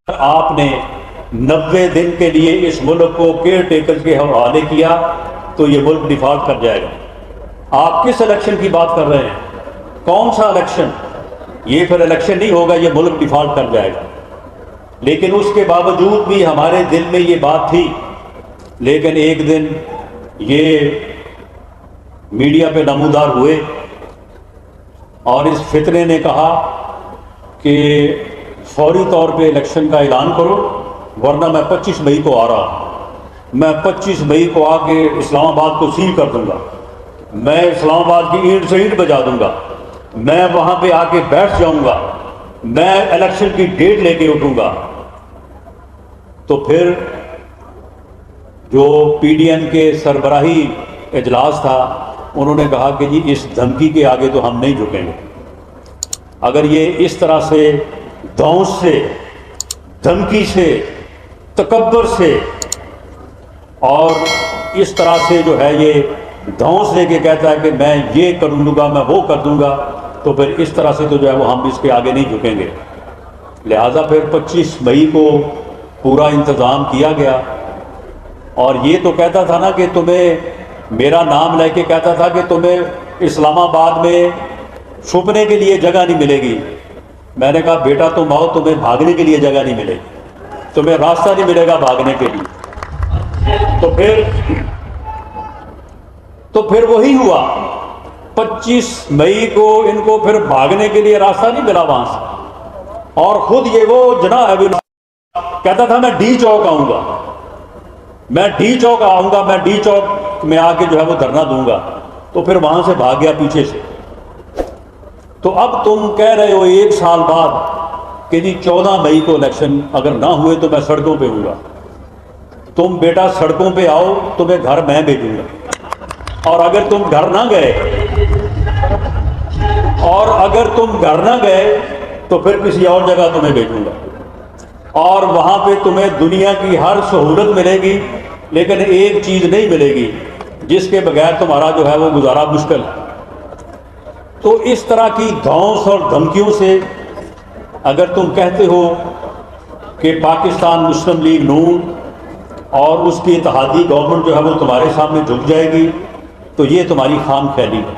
آپ نے 90 دن کے لیے اس ملک کو کیئر ٹیکر کے حوالے کیا تو یہ ملک ڈیفالٹ کر جائے گا۔ آپ کس الیکشن کی بات کر رہے ہیں؟ کون سا الیکشن؟ یہ پھر الیکشن نہیں ہوگا، یہ ملک ڈیفالٹ کر جائے گا۔ لیکن اس کے باوجود بھی ہمارے دل میں یہ بات تھی، لیکن ایک دن یہ میڈیا پہ نمودار ہوئے اور اس فتنے نے کہا کہ فوری طور پہ الیکشن کا اعلان کرو، ورنہ میں 25 مئی کو آ رہا ہوں، میں 25 مئی کو آ کے اسلام آباد کو سیل کر دوں گا، میں اسلام آباد کی اینٹ سے اینٹ بجا دوں گا، میں وہاں پہ آ کے بیٹھ جاؤں گا، میں الیکشن کی ڈیٹ لے کے اٹھوں گا۔ تو پھر جو پی ڈی ایم کے سربراہی اجلاس تھا، انہوں نے کہا کہ جی اس دھمکی کے آگے تو ہم نہیں جھکیں گے۔ اگر یہ اس طرح سے دھونس سے، دھمکی سے، تکبر سے اور اس طرح سے جو ہے یہ دھونس لے کے کہتا ہے کہ میں یہ کر دوں گا، میں وہ کر دوں گا، تو پھر اس طرح سے تو جو ہے وہ ہم اس کے آگے نہیں جھکیں گے۔ لہٰذا پھر 25 مئی کو پورا انتظام کیا گیا، اور یہ تو کہتا تھا نا کہ تمہیں، میرا نام لے کے کہتا تھا کہ تمہیں اسلام آباد میں چھپنے کے لیے جگہ نہیں ملے گی۔ میں نے کہا بیٹا تم آؤ، تمہیں بھاگنے کے لیے جگہ نہیں ملے گی، تمہیں راستہ نہیں ملے گا بھاگنے کے لیے۔ تو پھر وہی ہوا، 25 مئی کو ان کو پھر بھاگنے کے لیے راستہ نہیں ملا وہاں سے، اور خود یہ وہ جناب کہتا تھا میں ڈی چوک آؤں گا، میں ڈی چوک آؤں گا، میں ڈی چوک میں آ کے جو ہے وہ دھرنا دوں گا۔ تو پھر وہاں سے بھاگ گیا پیچھے سے۔ تو اب تم کہہ رہے ہو 1 سال بعد کہ جی 14 مئی کو الیکشن اگر نہ ہوئے تو میں سڑکوں پہ ہوں گا۔ تم بیٹا سڑکوں پہ آؤ، تمہیں گھر میں بھیجوں گا، اور اگر تم گھر نہ گئے تو پھر کسی اور جگہ تمہیں بھیجوں گا، اور وہاں پہ تمہیں دنیا کی ہر سہولت ملے گی، لیکن ایک چیز نہیں ملے گی جس کے بغیر تمہارا جو ہے وہ گزارا مشکل ہے۔ تو اس طرح کی دھونس اور دھمکیوں سے اگر تم کہتے ہو کہ پاکستان مسلم لیگ نون اور اس کی اتحادی گورنمنٹ جو ہے وہ تمہارے سامنے جھک جائے گی، تو یہ تمہاری خام خیالی ہے۔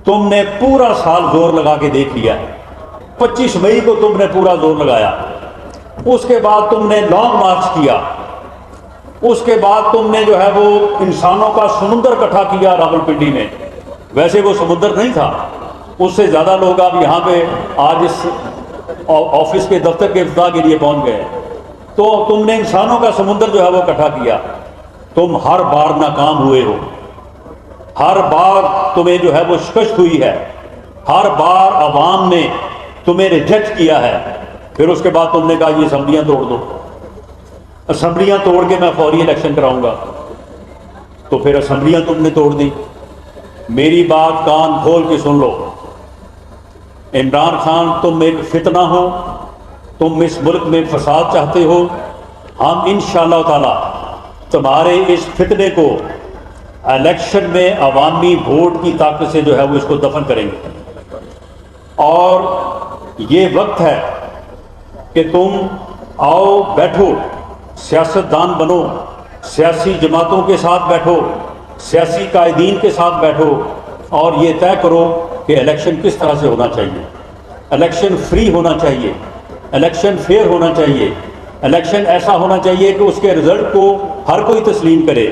تم نے پورا سال زور لگا کے دیکھ لیا ہے، 25 مئی کو تم نے پورا زور لگایا، اس کے بعد تم نے لانگ مارچ کیا، اس کے بعد تم نے جو ہے وہ انسانوں کا سمندر اکٹھا کیا راولپنڈی میں۔ ویسے وہ سمندر نہیں تھا، اس سے زیادہ لوگ اب یہاں پہ آج اس آفس کے دفتر کے افتتاح کے لیے پہنچ گئے۔ تو تم نے انسانوں کا سمندر جو ہے وہ اکٹھا کیا۔ تم ہر بار ناکام ہوئے ہو، ہر بار تمہیں جو ہے وہ شکست ہوئی ہے، ہر بار عوام نے تمہیں ریجیکٹ کیا ہے۔ پھر اس کے بعد تم نے کہا یہ اسمبلیاں توڑ دو، اسمبلیاں توڑ کے میں فوری الیکشن کراؤں گا۔ تو پھر اسمبلیاں تم نے توڑ دی۔ میری بات کان کھول کے سن لو، عمران خان تم ایک فتنہ ہو، تم اس ملک میں فساد چاہتے ہو، ہم انشاءاللہ تعالی تمہارے اس فتنے کو الیکشن میں عوامی ووٹ کی طاقت سے جو ہے وہ اس کو دفن کریں گے۔ اور یہ وقت ہے کہ تم آؤ، بیٹھو، سیاستدان بنو، سیاسی جماعتوں کے ساتھ بیٹھو، سیاسی قائدین کے ساتھ بیٹھو، اور یہ طے کرو کہ الیکشن کس طرح سے ہونا چاہیے۔ الیکشن فری ہونا چاہیے، الیکشن فیئر ہونا چاہیے، الیکشن ایسا ہونا چاہیے کہ اس کے رزلٹ کو ہر کوئی تسلیم کرے۔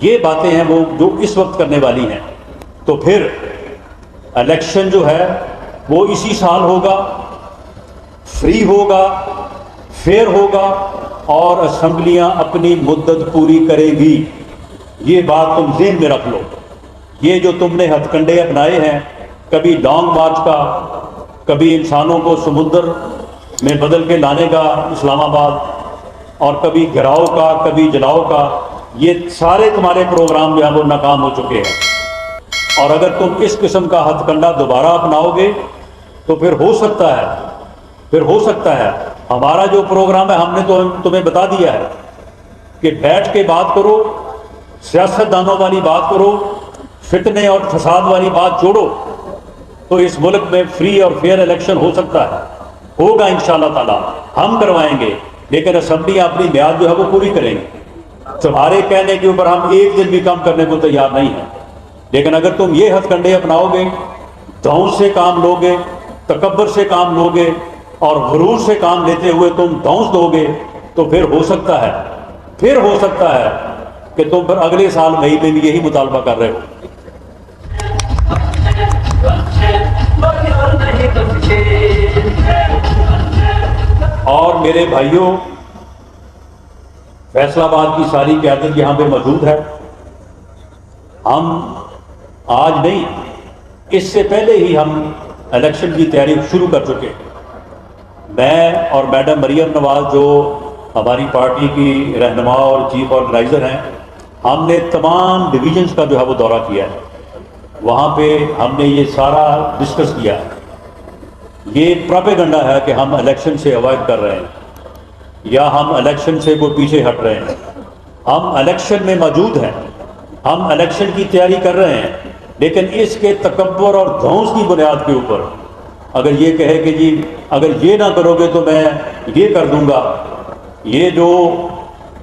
یہ باتیں ہیں وہ جو اس وقت کرنے والی ہیں۔ تو پھر الیکشن جو ہے وہ اسی سال ہوگا، فری ہوگا، فیئر ہوگا، اور اسمبلیاں اپنی مدت پوری کرے گی۔ یہ بات تم ذہن میں رکھ لو۔ یہ جو تم نے ہتھ کنڈے اپنائے ہیں، کبھی لانگ مارچ کا، کبھی انسانوں کو سمندر میں بدل کے لانے کا اسلام آباد، اور کبھی گھراؤ کا، کبھی جلاؤ کا، یہ سارے تمہارے پروگرام جو ہیں وہ ناکام ہو چکے ہیں۔ اور اگر تم اس قسم کا ہتھ کنڈا دوبارہ اپناؤ گے تو پھر ہو سکتا ہے ہمارا جو پروگرام ہے، ہم نے تو تمہیں بتا دیا ہے کہ بیٹھ کے بات کرو، سیاست دانوں والی بات کرو، فتنے اور فساد والی بات چھوڑو، تو اس ملک میں فری اور فیئر الیکشن ہو سکتا ہے۔ ہوگا انشاءاللہ تعالی، ہم کروائیں گے، لیکن اسمبلی اپنی میعاد جو ہے وہ پوری کریں گے۔ تمہارے کہنے کے اوپر ہم ایک دن بھی کم کرنے کو تیار نہیں ہیں، لیکن اگر تم یہ ہتھ کنڈے اپناؤ گے، دھونس سے کام لوگے، تکبر سے کام لوگے اور غرور سے کام لیتے ہوئے تم دھونس دو گے، تو پھر ہو سکتا ہے کہ تم پھر اگلے سال مئی میں بھی یہی مطالبہ کر رہے ہو۔ اور میرے بھائیوں، فیصل آباد کی ساری قیادت یہاں پہ موجود ہے۔ ہم آج نہیں، اس سے پہلے ہی ہم الیکشن کی تیاری شروع کر چکے۔ میں اور میڈم مریم نواز جو ہماری پارٹی کی رہنما اور چیف آرگنائزر ہیں، ہم نے تمام ڈویژنز کا جو ہے وہ دورہ کیا ہے۔ وہاں پہ ہم نے یہ سارا ڈسکس کیا ہے۔ یہ پروپیگنڈا ہے کہ ہم الیکشن سے اوائڈ کر رہے ہیں یا ہم الیکشن سے کوئی پیچھے ہٹ رہے ہیں۔ ہم الیکشن میں موجود ہیں، ہم الیکشن کی تیاری کر رہے ہیں، لیکن اس کے تکبر اور دھونس کی بنیاد کے اوپر اگر یہ کہے کہ جی اگر یہ نہ کرو گے تو میں یہ کر دوں گا، یہ جو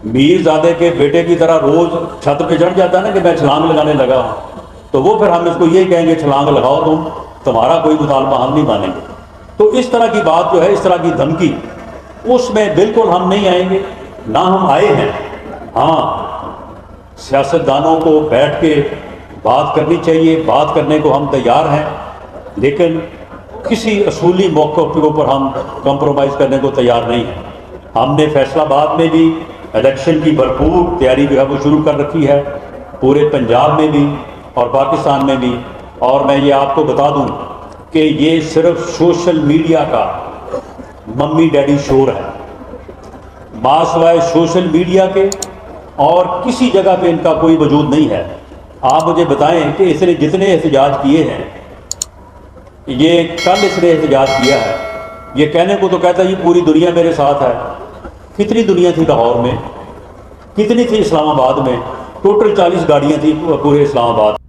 میر زادے کے بیٹے کی طرح روز چھت پہ چڑھ جاتا ہے نا کہ میں چھلانگ لگانے لگا ہوں، تو وہ پھر ہم اس کو یہ کہیں گے چھلانگ لگاؤ تمہارا کوئی مطالبہ ہم نہیں مانیں گے۔ تو اس طرح کی بات جو ہے، اس طرح کی دھمکی، اس میں بالکل ہم نہیں آئیں گے، نہ ہم آئے ہیں۔ ہاں، سیاستدانوں کو بیٹھ کے بات کرنی چاہیے، بات کرنے کو ہم تیار ہیں، لیکن کسی اصولی موقف کے اوپر ہم کمپرومائز کرنے کو تیار نہیں ہیں۔ ہم نے فیصل آباد میں بھی الیکشن کی بھرپور تیاری جو ہے وہ شروع کر رکھی ہے، پورے پنجاب میں بھی اور پاکستان میں بھی۔ اور میں یہ آپ کو بتا دوں کہ یہ صرف سوشل میڈیا کا ممی ڈیڈی شور ہے، ماں سوائے سوشل میڈیا کے اور کسی جگہ پہ ان کا کوئی وجود نہیں ہے۔ آپ مجھے بتائیں کہ اس نے جتنے احتجاج کیے ہیں، یہ کل اس نے احتجاج کیا ہے، یہ کہنے کو تو کہتا ہے یہ پوری دنیا میرے ساتھ ہے۔ کتنی دنیا تھی لاہور میں، کتنی تھی اسلام آباد میں؟ ٹوٹل 40 گاڑیاں تھیں پورے اسلام آباد۔